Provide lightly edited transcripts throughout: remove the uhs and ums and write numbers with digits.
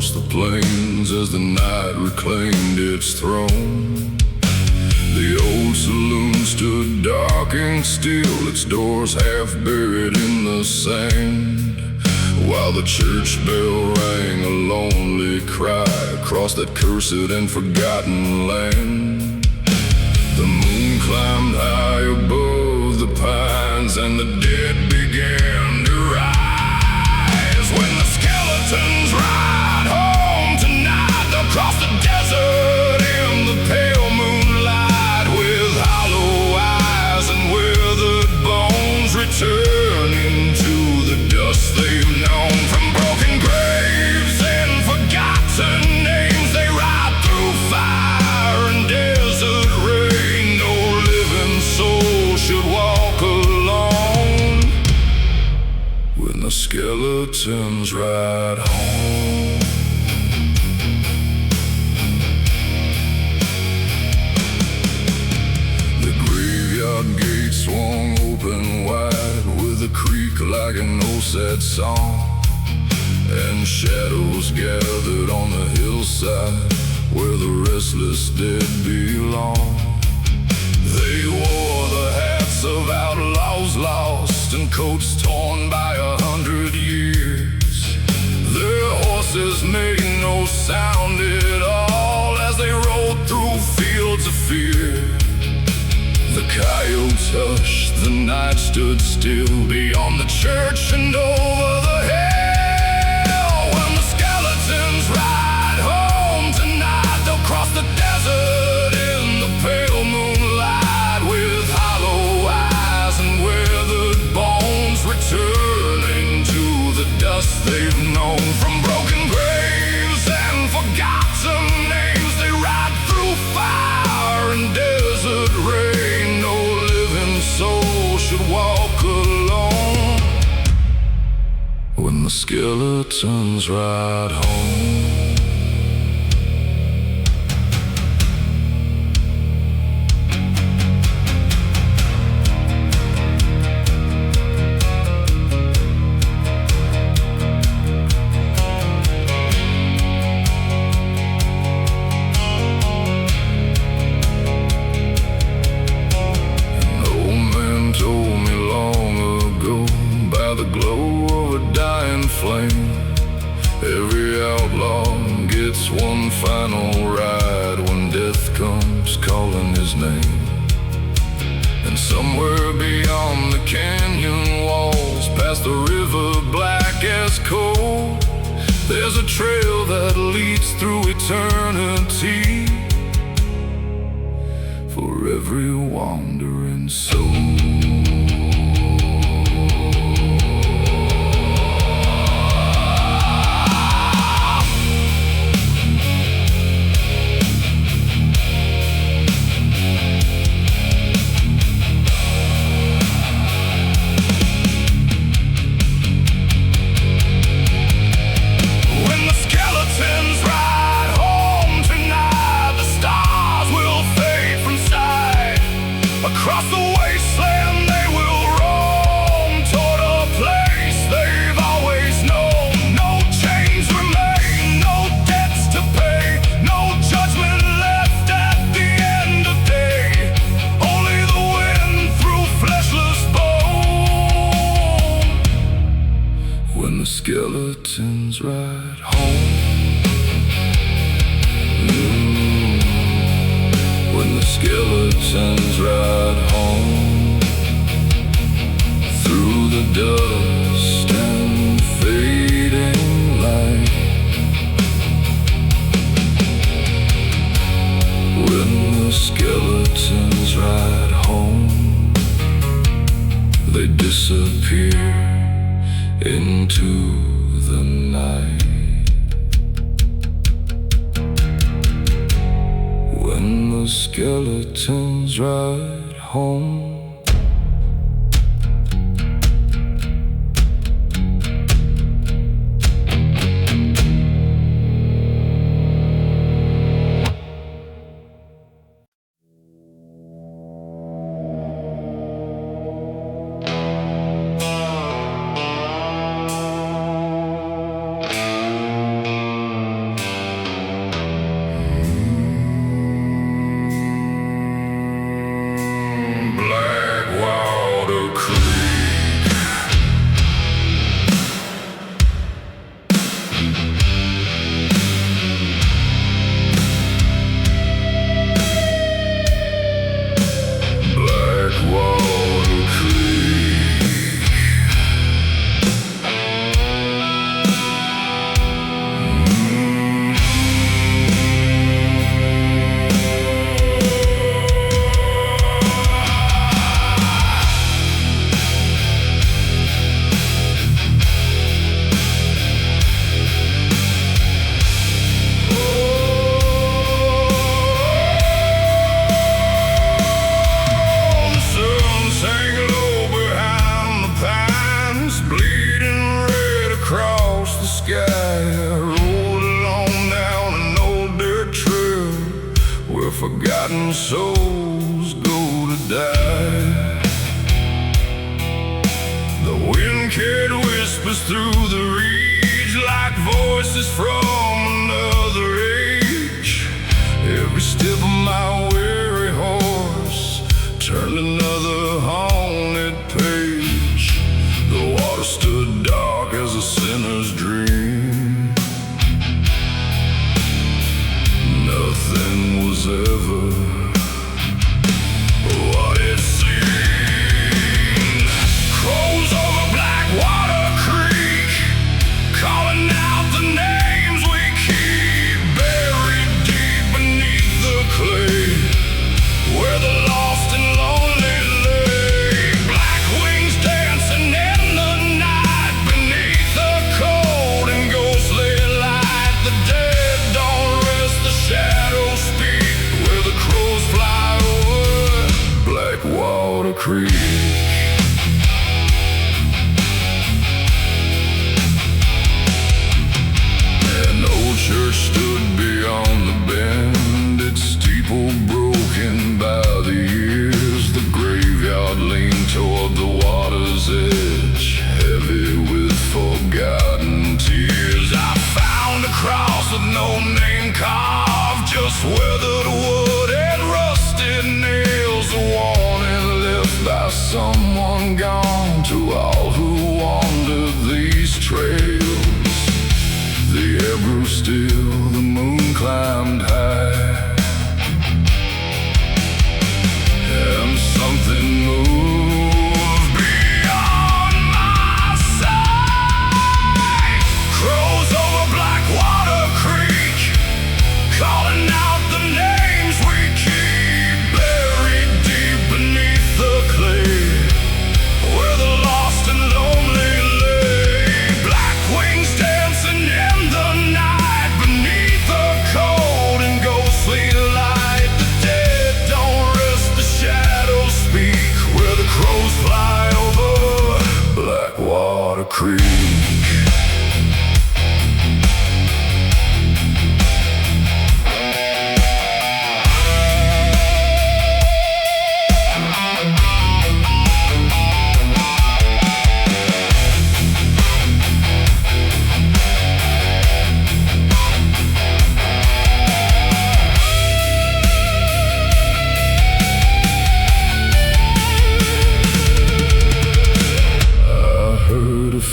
across the plains as the night reclaimed its throne. The old saloon stood dark and still, its doors half buried in the sand, while the church bell rang a lonely cry across that cursed and forgotten land. The moon climbed high above the pines and the dead began to rise. When the skeletons ride home tonight, they'll cross the desert in the pale moonlight, with hollow eyes and withered bones returning to the dust they've known. From broken graves and forgotten names, they ride through fire and desert rain. No living soul should walk alone when the skeletons ride home. The graveyard gate swung open wide with a creak like an old sad song, and shadows gathered on the hillside where the restless dead belong. They wore the hats of outlaws lost and coats torn by 100 years. Their horses made no sound at all as they rode through fields of fear. The coyotes hushed, the night stood still beyond the church and over the hill. When the skeletons ride home tonight, they'll cross the desert in the pale moonlight, with hollow eyes and withered bones returning to the dust they've known. From broken graves and forgotten names, they ride through fire and desert rain. No living soul should walk alone when the skeletons ride home. The glow of a dying flame, every outlaw gets one final ride when death comes calling his name. And somewhere beyond the canyon walls, past the river black as coal, there's a trail that leads through eternity for every wandering soul. Across the wasteland they will roam toward a place they've always known. No chains remain, no debts to pay, no judgment left at the end of day. Only the wind through fleshless bone when the skeletons ride home. When the skeletons ride home through the dust and fading light. When the skeletons ride home, they disappear into the night. When the skeletons ride home. forgotten souls go to die. The wind carried whispers through the reeds like voices from another age. Every step of my weary horse turned another haunted page. The water stood dark as a sinner's dream. Nothing was ever what it seemed. Crows over Blackwater Creek, calling out the names we keep, buried deep beneath the clay, where the lost and lonely lay. Black wings dancing in the night beneath the cold and ghostly light. The dead don't rest, the shadows speak, where the crows fly over Blackwater Creek. An old church stood beyond the bend, its steeple broken by the years. The graveyard leaned toward the water's edge, heavy with forgotten tears. I found a cross with no name carved, just weathered wood and rusted nails. A warning left by someone gone to all who wander these trails. The air grew still, the moon climbed high, and something moved beyond my sight. Crows over Blackwater Creek, calling out the names we keep, buried deep beneath the clay, where the lost and lonely lay. Black wings dancing in the night beneath the cold and ghostly light. The dead don't rest, the shadows speak, where the crows fly over Blackwater Creek.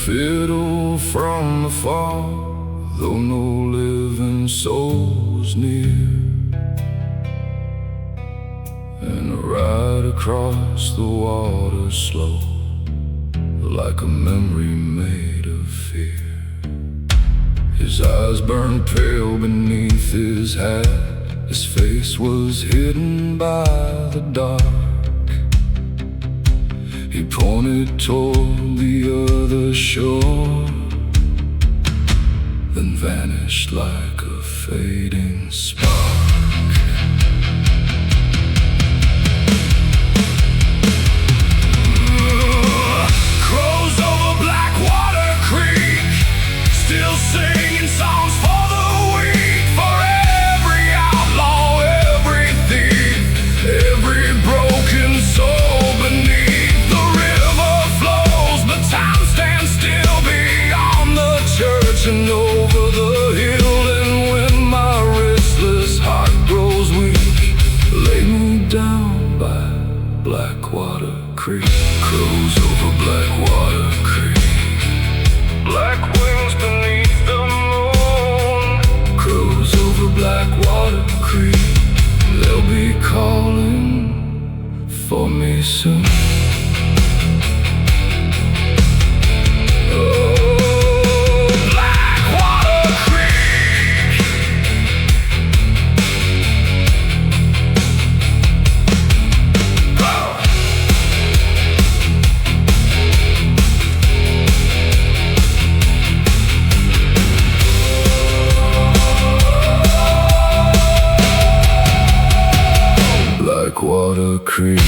Fiddle from afar, though no living soul's near, and a ride across the water slow, like a memory made of fear. His eyes burned pale beneath his hat, his face was hidden by the dark. He pointed toward the other shore, then vanished like a fading spark. Crows over Blackwater Creek, still singing songs for the weak, for every outlaw, every thief, every broken soul beneath. And over the hill, and when my restless heart grows weak, lay me down by Blackwater Creek. Crows over Blackwater Creek, black wings beneath the moon. Crows over Blackwater Creek, they'll be calling for me soon. Blackwater Creek.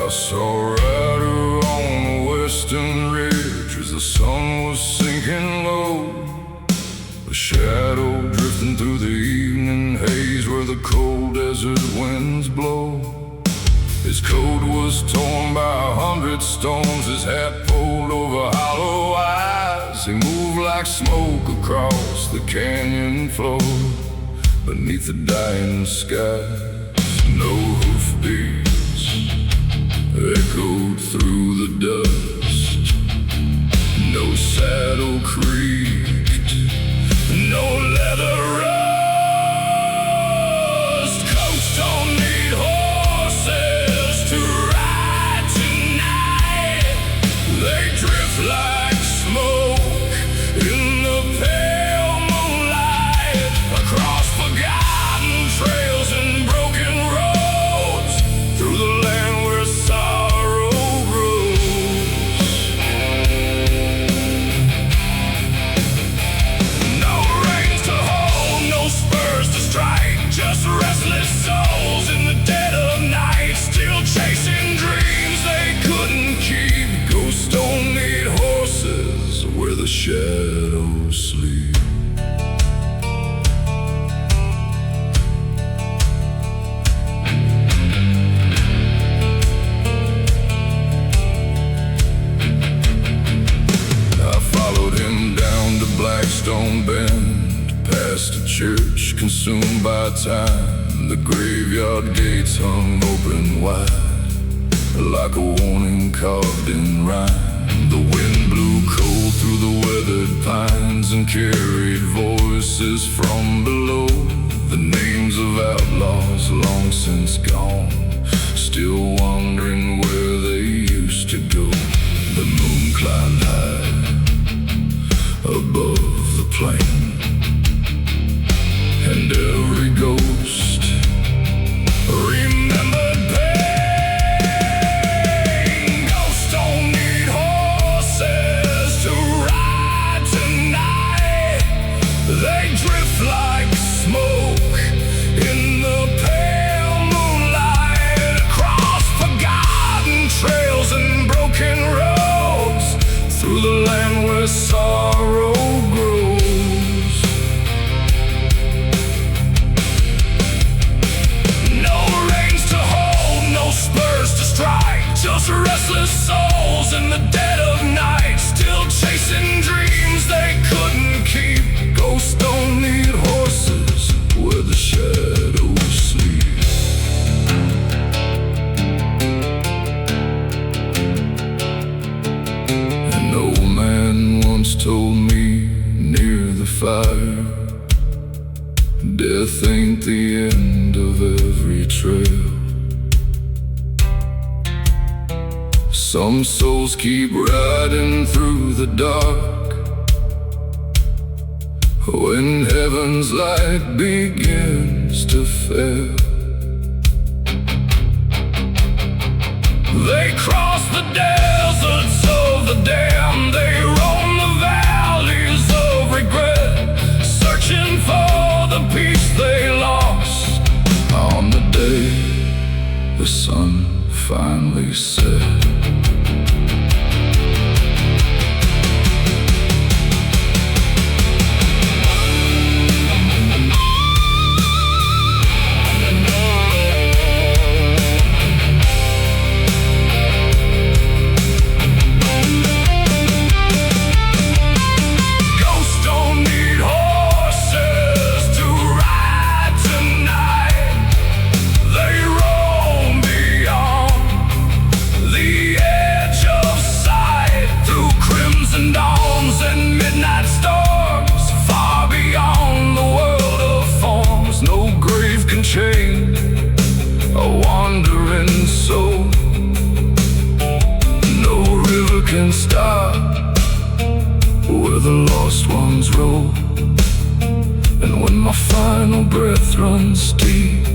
I saw rider on the western ridge as the sun was sinking low, a shadow drifting through the evening haze where the cold desert winds blow. His coat was torn by 100 storms, his hat pulled over hollow eyes. He moved like smoke across the canyon floor beneath the dying skies. No hoofbeats echoed through the dust, no saddle creaked, no leather rust. Coats don't need horses to ride tonight. They drift like smoke in the pale moonlight, across forgotten trails and broken roads, through the land where sorrow grows. No reins to hold, no spurs to strike, just restless souls in the dead of night, still chasing dreams they couldn't keep. Ghosts don't need horses where the shadows sleep. I followed him down to Blackstone Bend, past a church consumed by time. The graveyard gates hung open wide, like a warning carved in rhyme. The wind blew cold through the weathered pines and carried voices from below, the names of outlaws long since gone, still wondering where they used to go. The moon climbed high above the plain, and every ghost remembered pain. Ghosts don't need horses to ride tonight. They drift like smoke in the pale moonlight, across forgotten trails and broken roads, through the land where sorrow grows. No reins to hold, no spurs to strike, just restless souls in the dead of night, still chasing dreams they couldn't keep. Ghosts don't need horses where the shadows sleep. An old man once told me near the fire, death ain't the end of every trail. Some souls keep riding through the dark when heaven's light begins to fail. They cross the deserts of the damned, they roam the valleys of regret, searching for the peace they lost on the day the sun finally set. A wandering soul, no river can stop where the lost ones roll. And when my final breath runs deep,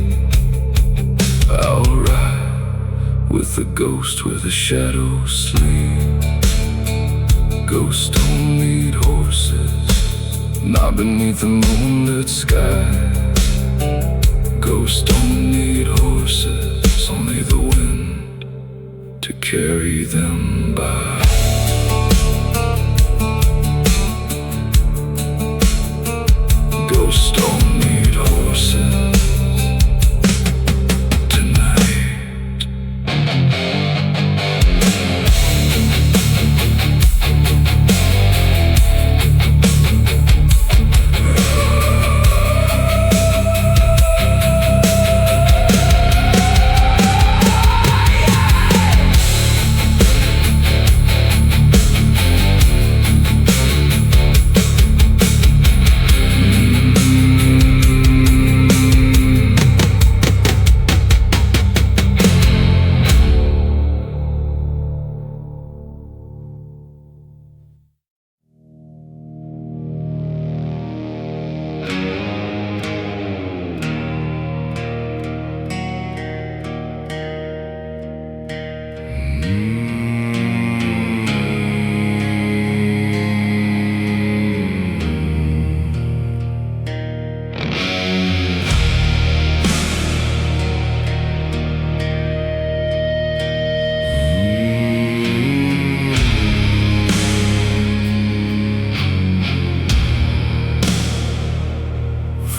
I'll ride with the ghost where the shadows sleep. Ghosts don't need horses, not beneath the moonlit sky. Ghosts don't need horses, only the wind carry them by. Ghosts don't need horses tonight.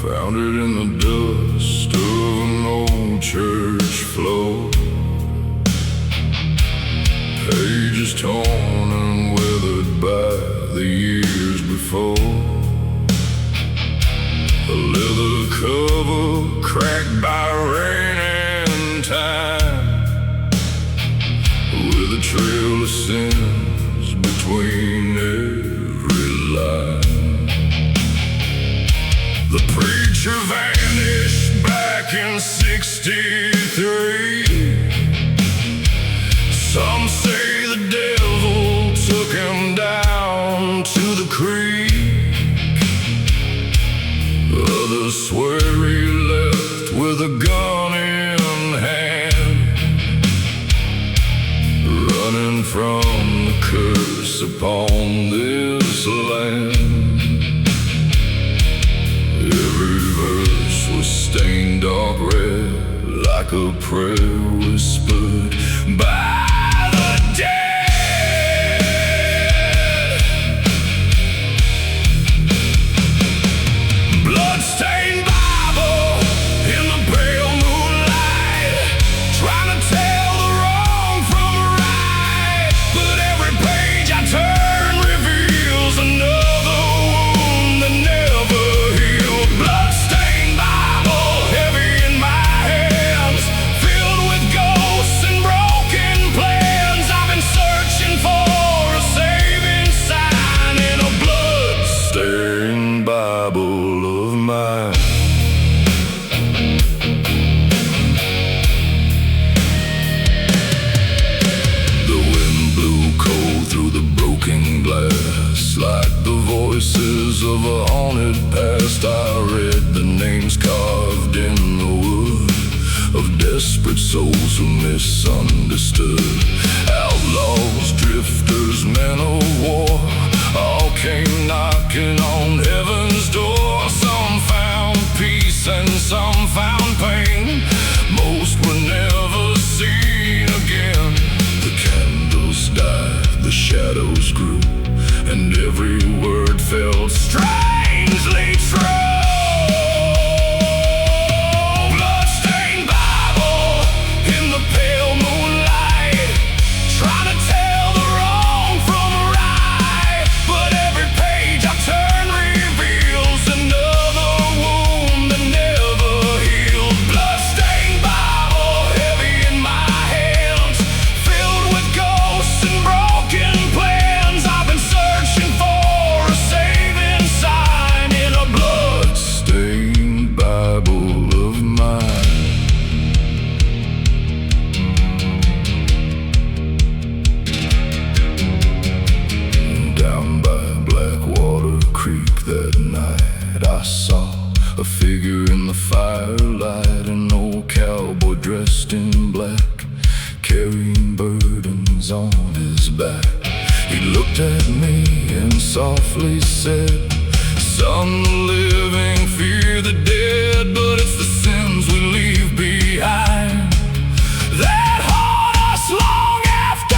Found it in the dust of an old church floor. Pages torn and weathered by the years before. A leather cover cracked by rain and time, with a trail of sins between every line. The preacher vanished back in '63. Some say the devil took him down to the creek. Others swear he left with a gun in hand, running from the curse upon this land. Every verse was stained dark red, like a prayer whispered by the dead. Bloodstained Bible in the pale moonlight, trying to tell the wrong from the right, but every page I turn reveals another wound that never healed. Bloodstained Bible, heavy in my hands, filled with ghosts and broken plans. I've been searching for a saving sign in a bloodstained Bible of mine. The wind blew cold through the broken glass, like the voices of a haunted past. I read the names carved in the wood of desperate souls who misunderstood. Outlaws, drifters, men of war, all came knocking on heaven's door. Some found peace and some found pain. Most were never seen again. The candles died, the shadows grew, and every word felt strangely true. Bloodstained Bible in the pale moonlight, trying to tell the wrong from the right, but every page I turn reveals another wound that never healed. Bloodstained Bible, heavy in my hands, filled with ghosts and broken plans. I've been searching for a saving sign in a bloodstained Bible of mine. Down by Blackwater Creek that night, I saw a figure in the firelight, an old cowboy dressed in black, carrying burdens on his back. He looked at me and softly said, "Son, the living fear the dead, but it's the sins we leave behind that haunt us long after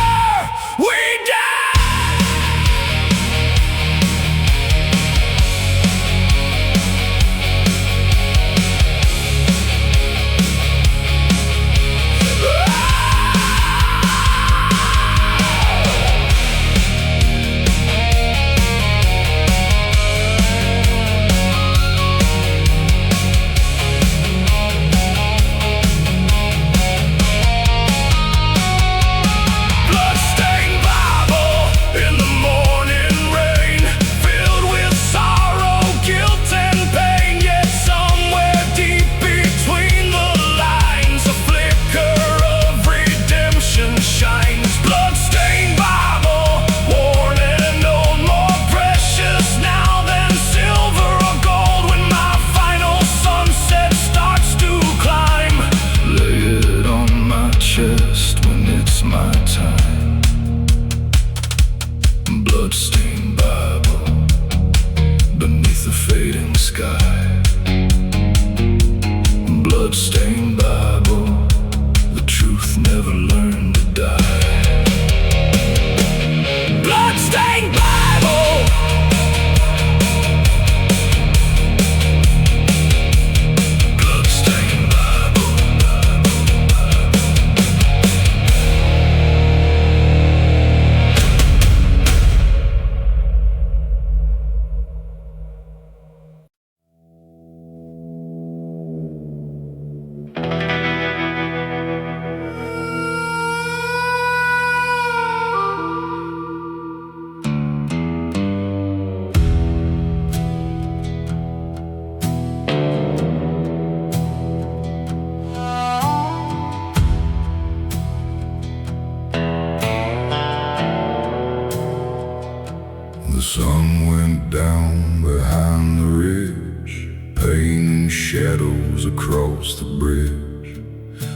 sun went down behind the ridge, painting shadows across the bridge.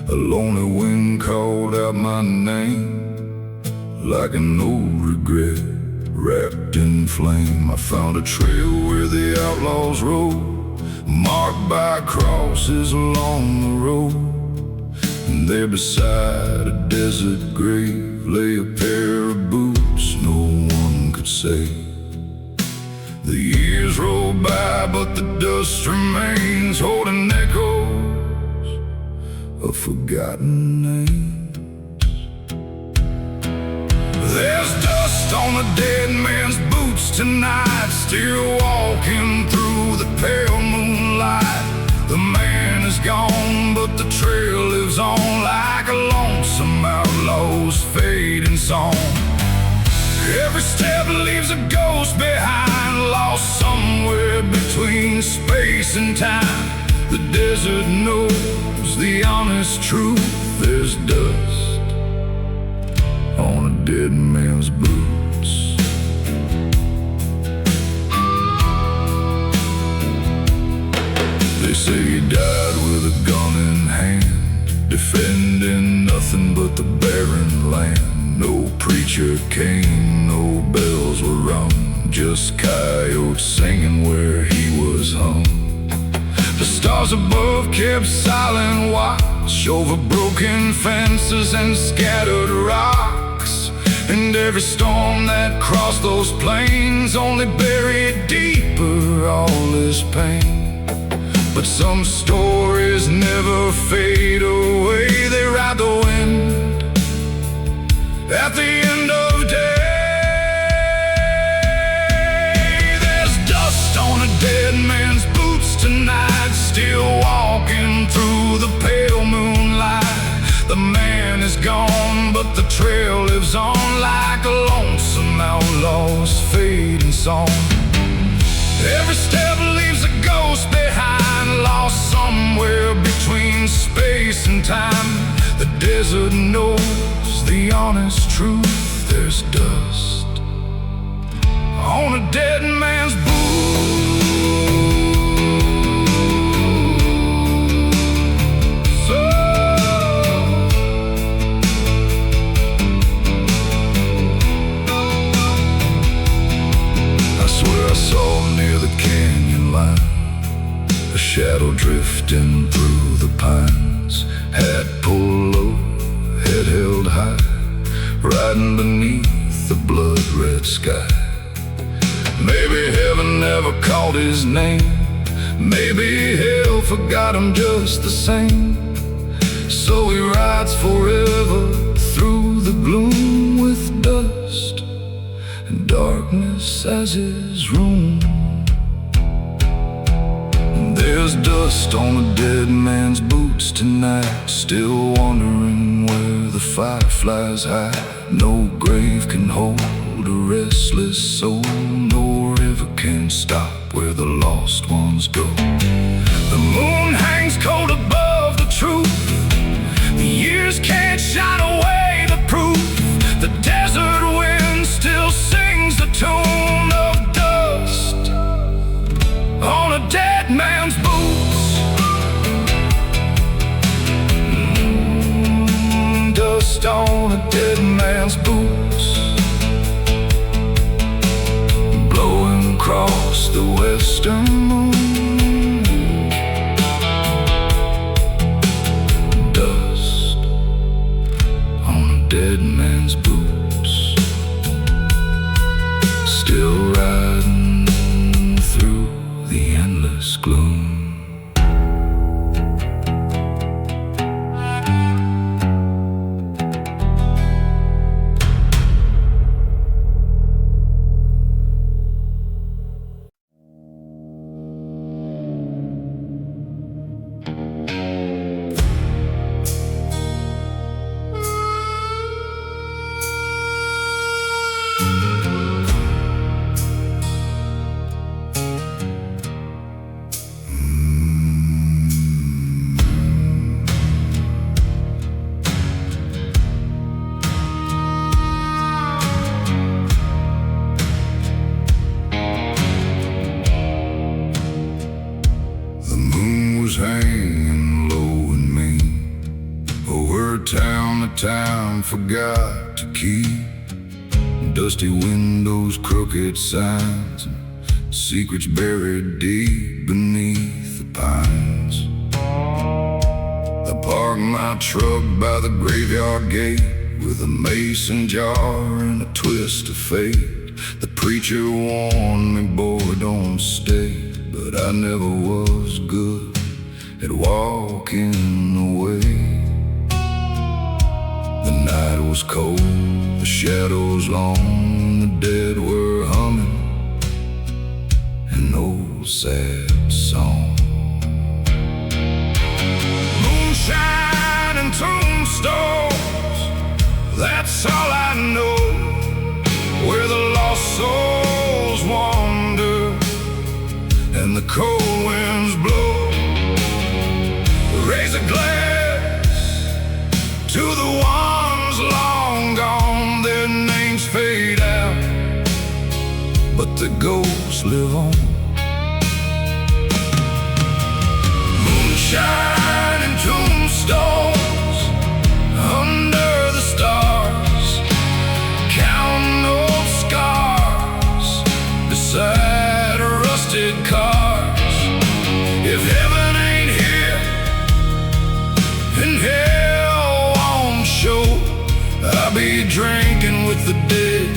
A lonely wind called out my name, like an old regret wrapped in flame. I found a trail where the outlaws rode, marked by crosses along the road. And there beside a desert grave lay a pair of boots no one could say. The years roll by, but the dust remains, holding echoes of forgotten names. There's dust on a dead man's boots tonight, still walking through the pale moonlight. The man is gone, but the trail lives on, like a lonesome outlaw's fading song. Every step leaves a ghost behind, lost somewhere between space and time. The desert knows the honest truth. There's dust on a dead man's boots. They say he died with a gun in hand, defending nothing but the barren land. No preacher came, no bells were rung, just coyotes singing where he was hung. The stars above kept silent watch over broken fences and scattered rocks. And every storm that crossed those plains only buried deeper all his pain. But some stories never fade away, they ride the wind at the end of day. There's dust on a dead man's boots tonight, still walking through the pale moonlight. The man is gone, but the trail lives on, like a lonesome outlaw's fading song. Every step leaves a ghost behind, lost somewhere between space and time. The desert knows the honest truth. There's dust on a dead man's boots. I swear I saw near the canyon line a shadow drifting through the pines, hat pulled low, head held high, riding beneath the blood-red sky. Maybe heaven never called his name, maybe hell forgot him just the same. So he rides forever through the gloom, with dust and darkness as his room. There's dust on a dead man's boots tonight, still wondering where the fireflies hide. No grave can hold a restless soul, no river can stop where the lost ones go. The moon hangs cold above the truth, the years can't shine away the proof. The desert wind still sings the tune of dust on a dead man's boots. Dust on a dead man's boots, blowing across the western moon. Dust on a dead man's boots, still riding through the endless gloom. time forgot to keep. Dusty windows, crooked signs, and secrets buried deep beneath the pines. I parked my truck by the graveyard gate with a mason jar and a twist of fate. The preacher warned me, boy, don't stay, but I never was good at walking away. The night was cold, the shadows long, the dead were humming an old sad song. Moonshine and tombstones, that's all I know. Where the lost souls wander and the cold winds blow. Raise a glass to the ones long gone. Their names fade out, but the ghosts live on. Moonshine and tombstones under the stars, counting old scars beside rusted cars. If heaven ain't here and hell won't show, I'll be drinking with the dead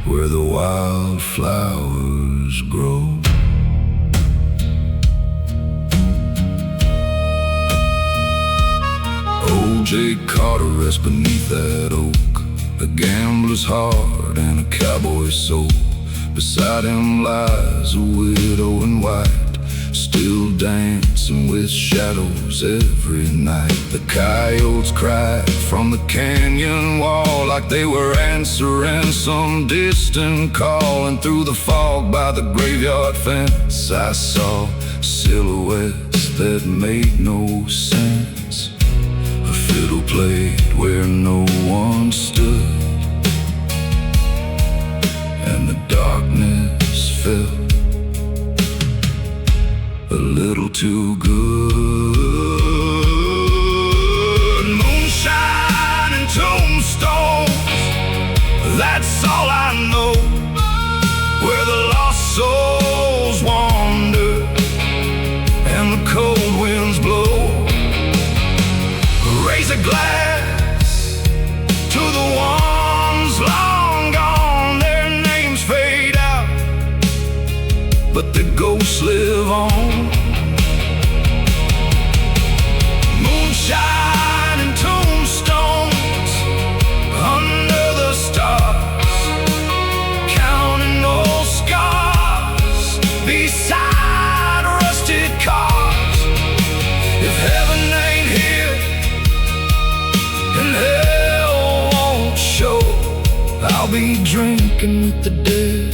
where the wildflowers grow. J. Carter rests beneath that oak, a gambler's heart and a cowboy's soul. Beside him lies a widow in white, still dancing with shadows every night. The coyotes cried from the canyon wall like they were answering some distant call. And through the fog by the graveyard fence I saw silhouettes that made no sense. A fiddle played where no one stood, and the darkness felt a little too good. Moonshine and tombstones, that's all I know. Where the lost souls wander and the cold winds blow. Raise a glass to the ones long gone. Their names fade out, but the ghosts live on. Moonshine and tombstones under the stars, counting old scars beside rusted cars. If heaven ain't here and hell won't show, I'll be drinking with the dead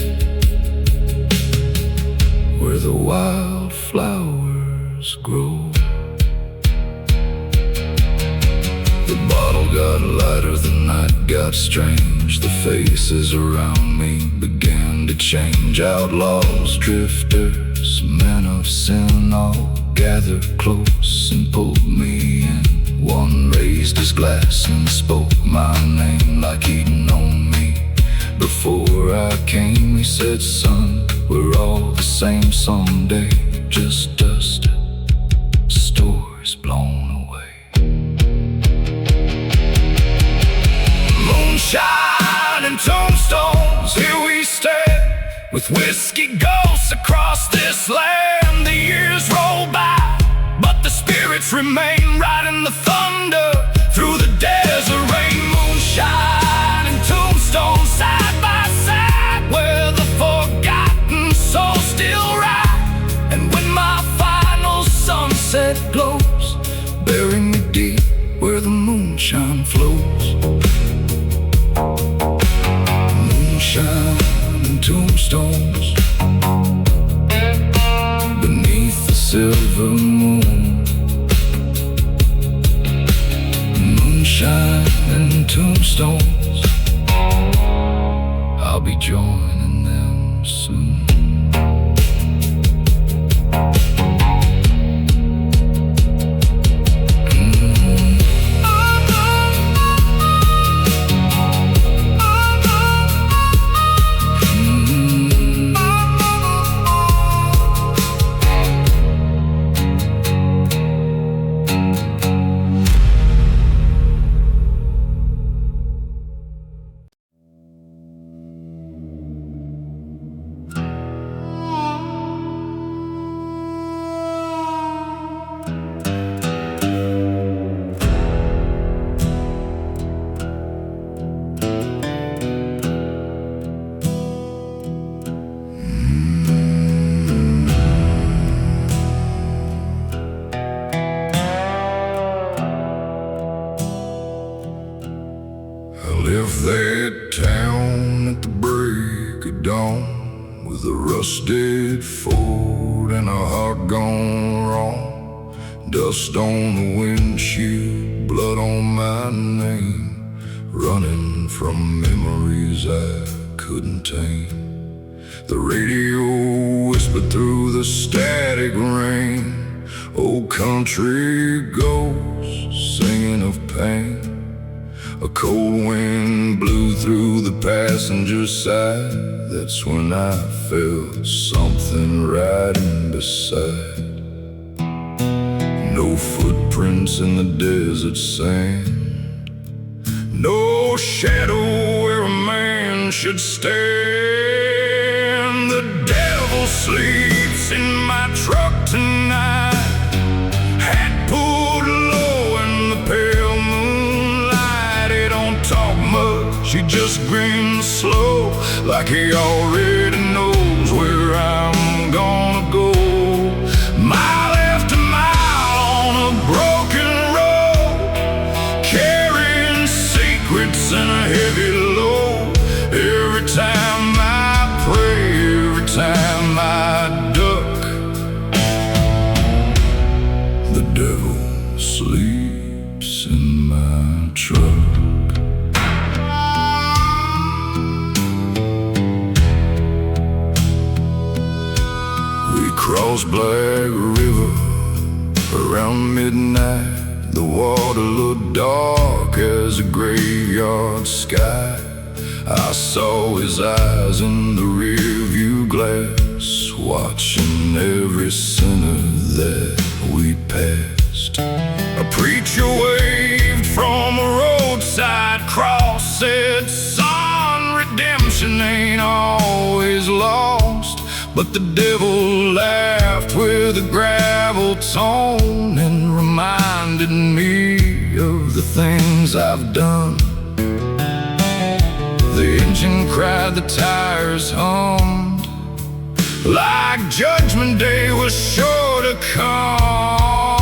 where the wildflowers grow. The bottle got lighter, the night got strange. The faces around me began to change. Outlaws, drifters, men of sin all gathered close and pulled me in. One raised his glass and spoke my name like he'd known me before I came. He said, son, we're all the same someday, just dust, stories blown away. Moonshine and tombstones, here we stand, with whiskey ghosts across this land. The years roll by, but the spirits remain, riding the thunder through the desert rain. Moonshine and tombstones side by side, where the forgotten souls still ride. And when my final sunset glows, bury me deep where the moonshine flows. Moonshine and tombstones beneath the silver moon. Moonshine and tombstones, I'll be joining them soon. Oh, left that town at the break of dawn, with a rusted Ford and a heart gone wrong. Dust on the windshield, blood on my name, running from memories I couldn't tame. The radio whispered through the static rain, old country ghosts singing of pain. A cold wind blew through the passenger side. That's when I felt something riding beside. No footprints in the desert sand, no shadow where a man should stand. The devil sleeps in my truck tonight. Hat pulled low in the pale moonlight. He don't talk much, he just grins slow, like he already knows where I'm gonna go. Mile after mile on a broken road, carrying secrets and a heavy load. Every time I pray, every time I duck, the devil sleeps in my truck. Cross Black River around midnight. The water looked dark as a graveyard sky. I saw his eyes in the rearview glass, watching every sinner that we passed. A preacher waved from a roadside cross, said, "Son, redemption ain't always lost." But the devil laughed with a gravel tone and reminded me of the things I've done. The engine cried, the tires hummed, like Judgment Day was sure to come.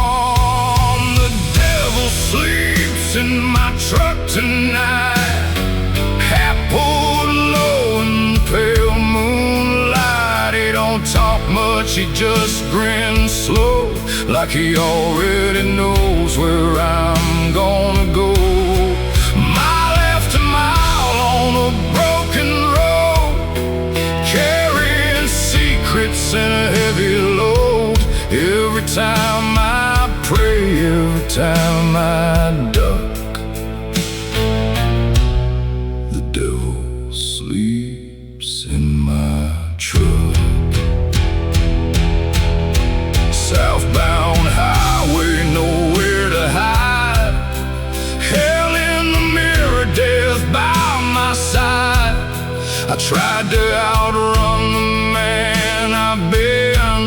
The devil sleeps in my truck tonight. Hat pulled low in the pale moonlight. He don't talk much, he just grins slow, like he already knows where I'm gonna go. Mile after mile on a broken road, carrying secrets and a heavy load. Every time I pray, every time I duck, the devil sleeps in my truck. Southbound highway, nowhere to hide. Hell in the mirror, death by my side. I tried to outrun the man I've been,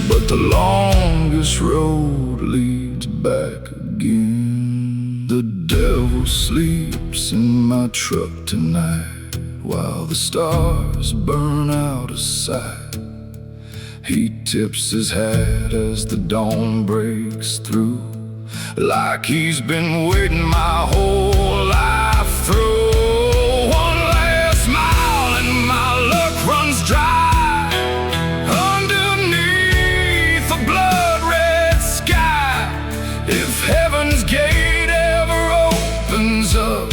but the longest road leads back again. The devil sleeps in my truck tonight, while the stars burn out of sight. He tips his hat as the dawn breaks through, like he's been waiting my whole life through. One last mile and my luck runs dry, underneath a blood-red sky. If heaven's gate ever opens up,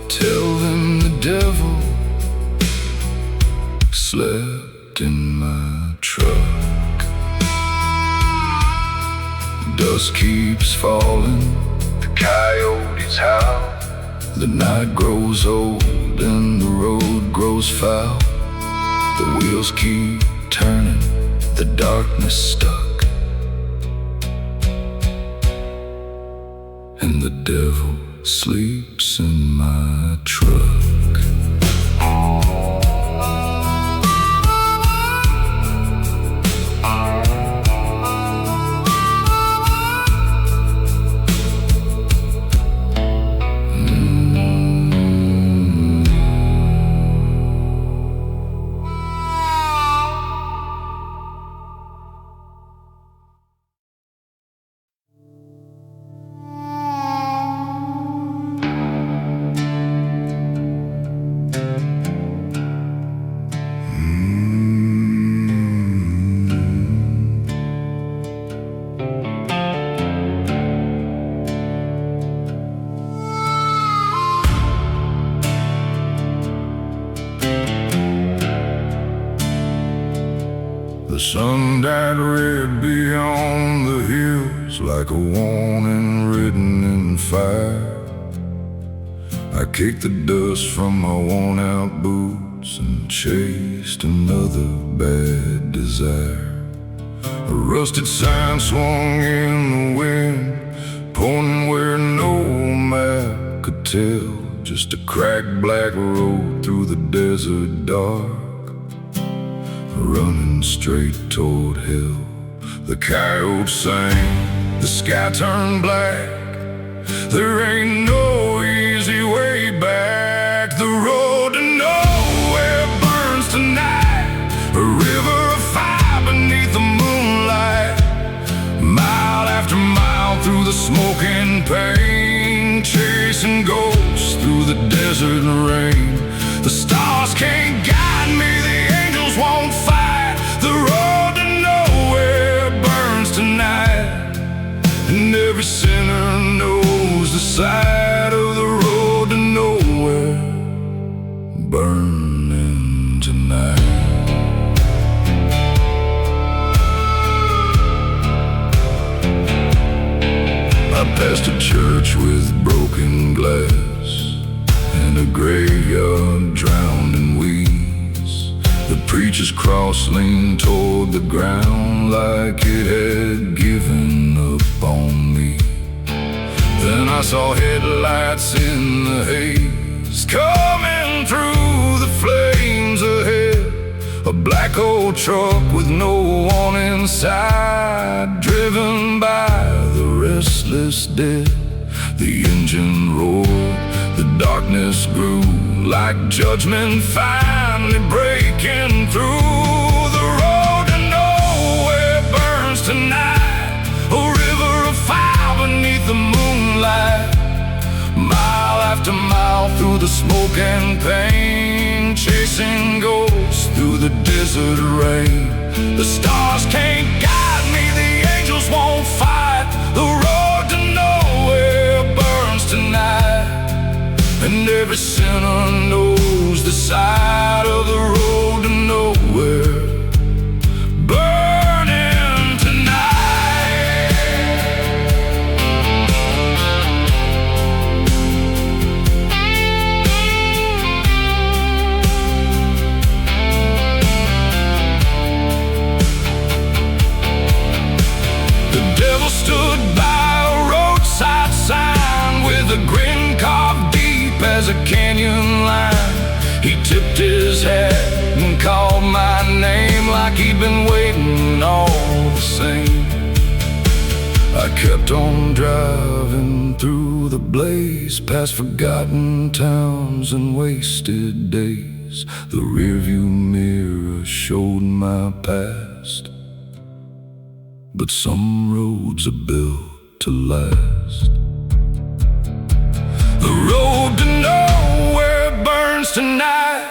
tell them the devil slept in my truck. Dust keeps falling, the coyotes howl. The night grows old and the road grows foul. The wheels keep turning, the darkness stuck, and the devil sleeps in my truck. sun dyed red beyond the hills, like a warning written in fire. I kicked the dust from my worn-out boots and chased another bad desire. A rusted sign swung in the wind, pointing where no map could tell. Just a cracked black road through the desert dark, running straight toward hell. The coyotes sang, the sky turned black. There ain't no easy way back. The road to nowhere burns tonight, a river of fire beneath the moonlight. Mile after mile through the smoking pain, chasing ghosts through the desert rain. The stars can't guide me, the angels won't fight. The road to nowhere burns tonight, and every sinner knows the side of the road to nowhere burning tonight. I passed a church with broken glass and a graveyard drowned in weeds. The preacher's cross leaned toward the ground like it had given up on me. Then I saw headlights in the haze coming through the flames ahead. A black old truck with no one inside, driven by the restless dead. The engine roared, the darkness grew, like judgment finally breaking through. The road to nowhere burns tonight, a river of fire beneath the moonlight. Mile after mile through the smoke and pain, chasing ghosts through the desert rain. The stars can't guide me, the angels won't fight. The road to nowhere burns tonight, and every sinner knows the side of the road to nowhere burning tonight. The devil stood by a roadside sign with a grin carved deep as a canyon line. He tipped his hat and called my name like he'd been waiting all the same. I kept on driving through the blaze, past forgotten towns and wasted days. The rearview mirror showed my past, but some roads are built to last. The road to nowhere burns tonight,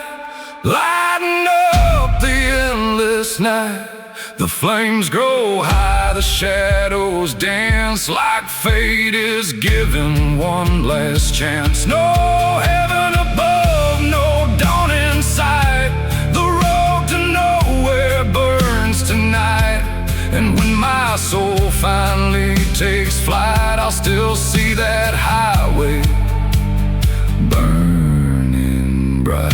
lighting up the endless night. The flames grow high, the shadows dance, like fate is giving one last chance. No heaven above, no dawn in sight. The road to nowhere burns tonight, and when my soul finally takes flight, I'll still see that highway burning bright.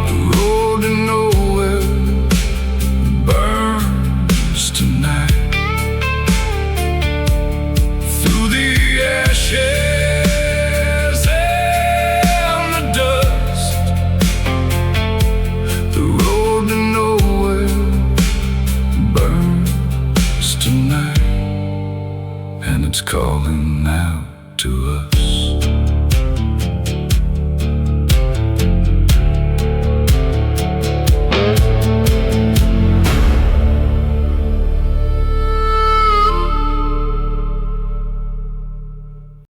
The road to nowhere burns tonight, through the ashes and the dust. The road to nowhere burns tonight, and it's calling out to us.